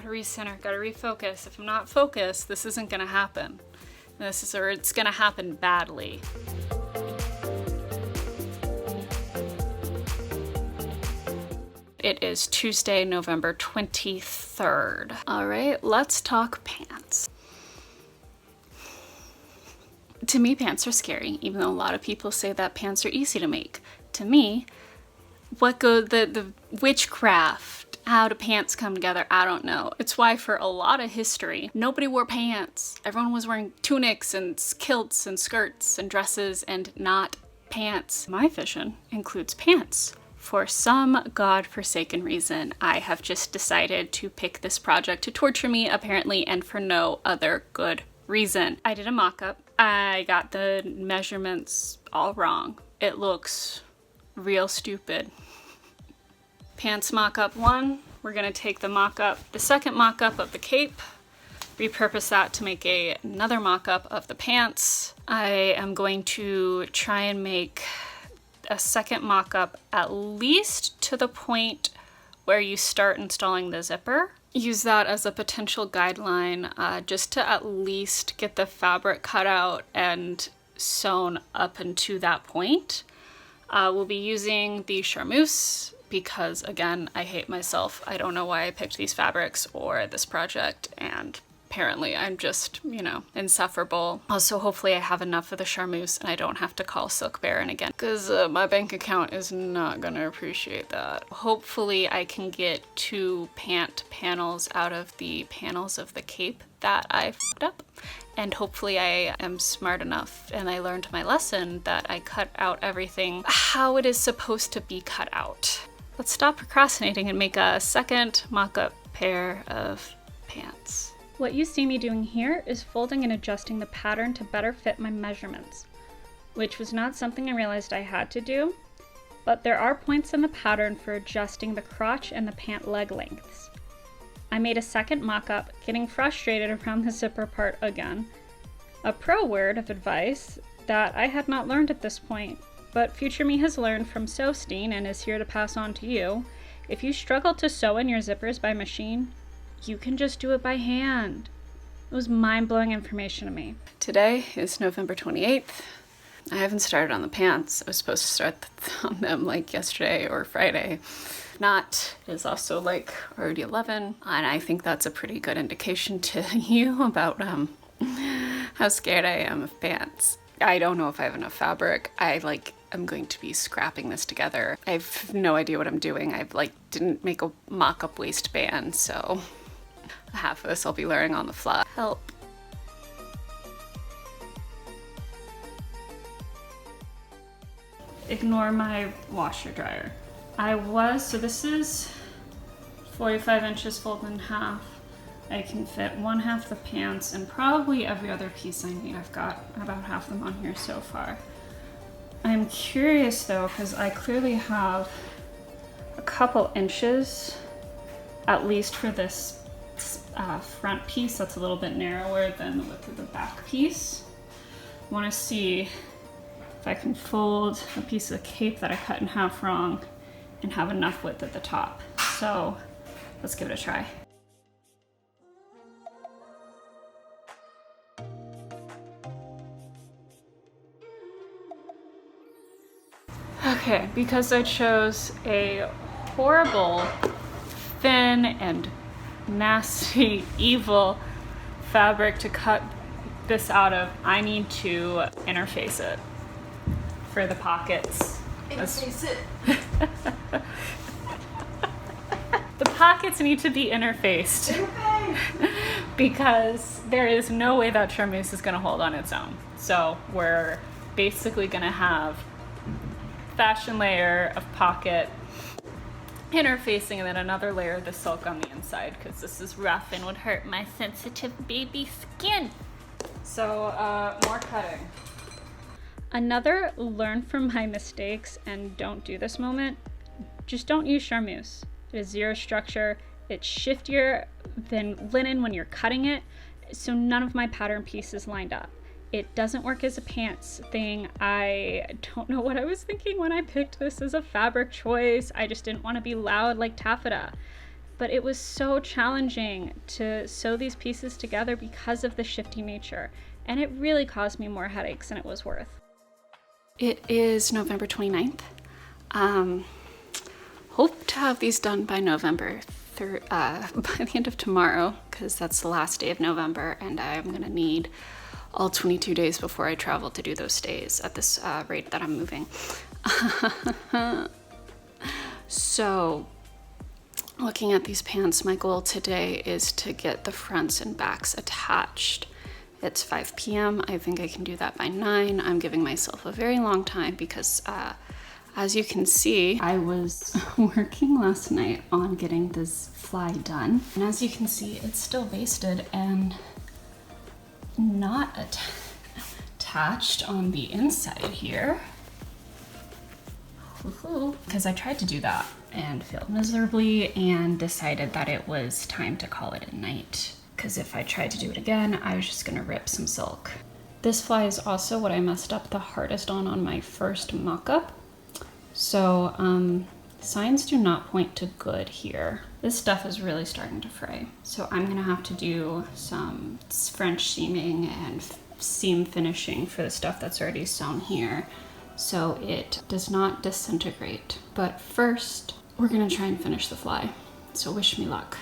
Gotta recenter, gotta refocus. If I'm not focused, this isn't gonna happen. It's gonna happen badly. It is Tuesday, November 23rd. All right, let's talk pants. To me, pants are scary, even though a lot of people say that pants are easy to make. To me, the witchcraft, how do pants come together? I don't know. It's why for a lot of history, nobody wore pants. Everyone was wearing tunics and kilts and skirts and dresses and not pants. My vision includes pants. For some godforsaken reason, I have just decided to pick this project to torture me, apparently, and for no other good reason. I did a mock-up. I got the measurements all wrong. It looks real stupid. Pants mock-up 1. We're gonna take the second mock-up of the cape, repurpose that to make another mock-up of the pants. I am going to try and make a second mock-up at least to the point where you start installing the zipper. Use that as a potential guideline, just to at least get the fabric cut out and sewn up into that point. We'll be using the charmeuse because, again, I hate myself. I don't know why I picked these fabrics or this project, and apparently I'm just, insufferable. Also, hopefully I have enough of the charmeuse and I don't have to call Silk Baron again, because my bank account is not gonna appreciate that. Hopefully I can get 2 pant panels out of the panels of the cape that I fucked up. And hopefully I am smart enough and I learned my lesson that I cut out everything how it is supposed to be cut out. Let's stop procrastinating and make a second mock-up pair of pants. What you see me doing here is folding and adjusting the pattern to better fit my measurements, which was not something I realized I had to do, but there are points in the pattern for adjusting the crotch and the pant leg lengths. I made a second mock-up, getting frustrated around the zipper part again. A pro word of advice that I had not learned at this point, but future me has learned from Sewstein and is here to pass on to you. If you struggle to sew in your zippers by machine, you can just do it by hand. It was mind-blowing information to me. Today is November 28th. I haven't started on the pants. I was supposed to start on them like yesterday or Friday. Not. It is also like already 11, and I think that's a pretty good indication to you about how scared I am of pants. I don't know if I have enough fabric. I'm going to be scrapping this together. I have no idea what I'm doing. Didn't make a mock-up waistband, so half of this I'll be learning on the fly. Help. Ignore my washer dryer. So this is 45 inches folded in half. I can fit 1/2 the pants and probably every other piece I need. I've got about half them on here so far. I'm curious though, because I clearly have a couple inches, at least for this front piece that's a little bit narrower than the width of the back piece. I want to see if I can fold a piece of cape that I cut in half wrong and have enough width at the top. So let's give it a try. Okay, because I chose a horrible, thin, and nasty, evil fabric to cut this out of, I need to interface it for the pockets. Interface it. The pockets need to be interfaced. Because there is no way that charmeuse is going to hold on its own. So we're basically going to have fashion layer of pocket interfacing and then another layer of the silk on the inside, because this is rough and would hurt my sensitive baby skin. So more cutting. Another learn from my mistakes and don't do this moment, just don't use charmeuse. It is zero structure. It's shiftier than linen when you're cutting it, so none of my pattern pieces lined up. It doesn't work as a pants thing. I don't know what I was thinking when I picked this as a fabric choice. I just didn't want to be loud like taffeta. but it was so challenging to sew these pieces together because of the shifty nature, and it really caused me more headaches than it was worth. It is November 29th. Hope to have these done by November by the end of tomorrow, because that's the last day of November, and I'm gonna need all 22 days before I travel to do those stays at this rate that I'm moving. So, looking at these pants, my goal today is to get the fronts and backs attached. It's 5 p.m. I think I can do that by 9. I'm giving myself a very long time because as you can see, I was working last night on getting this fly done. And as you can see, it's still basted and not attached on the inside here. Because I tried to do that and failed miserably and decided that it was time to call it a night. Because if I tried to do it again, I was just gonna rip some silk. This fly is also what I messed up the hardest on my first mock-up. So signs do not point to good here. This stuff is really starting to fray. So I'm gonna have to do some French seaming and seam finishing for the stuff that's already sewn here, so it does not disintegrate. But first, we're gonna try and finish the fly. So wish me luck.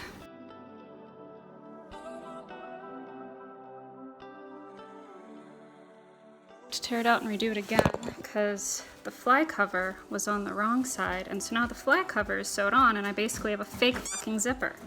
To tear it out and redo it again, because the fly cover was on the wrong side, and so now the fly cover is sewed on and I basically have a fake fucking zipper.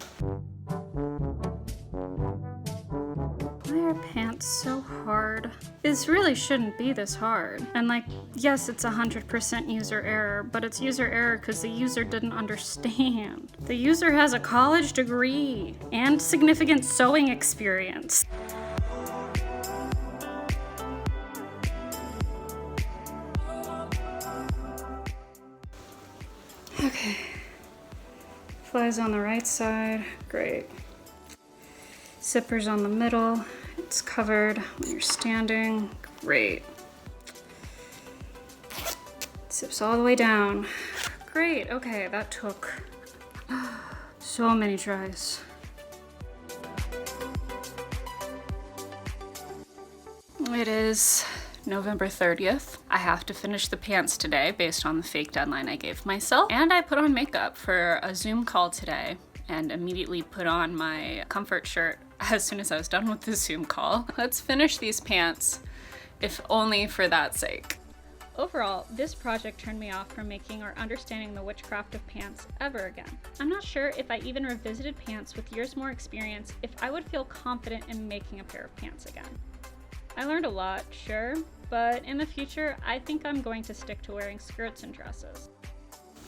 Why are pants so hard? This really shouldn't be this hard. And like, yes, it's 100% user error, but it's user error because the user didn't understand. The user has a college degree and significant sewing experience. Okay, fly's on the right side, great. Zipper's on the middle, it's covered when you're standing, great. Zips all the way down, great. Okay, that took so many tries. It is November 30th. I have to finish the pants today based on the fake deadline I gave myself. And I put on makeup for a Zoom call today and immediately put on my comfort shirt as soon as I was done with the Zoom call. Let's finish these pants, if only for that sake. Overall, this project turned me off from making or understanding the witchcraft of pants ever again. I'm not sure if I even revisited pants with years more experience if I would feel confident in making a pair of pants again. I learned a lot, sure, but in the future, I think I'm going to stick to wearing skirts and dresses.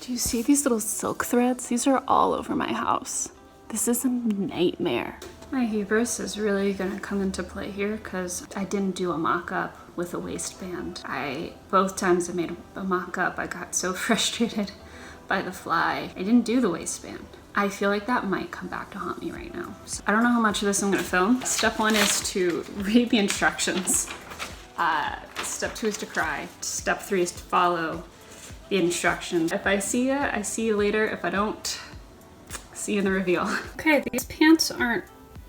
Do you see these little silk threads? These are all over my house. This is a nightmare. My hubris is really gonna come into play here because I didn't do a mock-up with a waistband. Both times I made a mock-up, I got so frustrated by the fly. I didn't do the waistband. I feel like that might come back to haunt me right now. So I don't know how much of this I'm gonna film. Step 1 is to read the instructions. Step 2 is to cry. Step 3 is to follow the instructions. If I see you, I see you later. If I don't, see you in the reveal. Okay, these pants aren't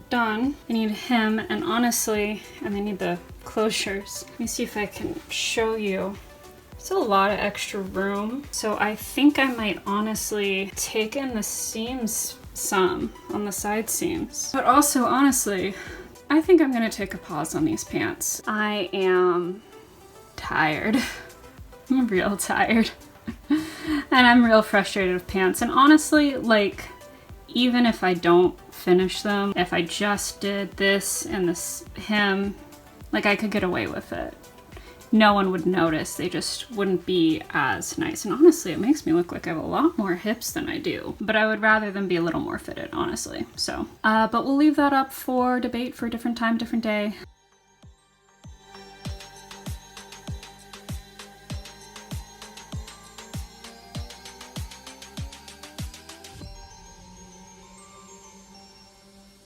done. I need a hem, and honestly, and I need the closures. Let me see if I can show you. It's a lot of extra room, so I think I might honestly take in the seams some on the side seams. But also, honestly, I think I'm gonna take a pause on these pants. I am tired. I'm real tired. And I'm real frustrated with pants. And honestly, like, even if I don't finish them, if I just did this and this hem, like, I could get away with it. No one would notice. They just wouldn't be as nice. And honestly, it makes me look like I have a lot more hips than I do. But I would rather them be a little more fitted, honestly. So, but we'll leave that up for debate for a different time, different day.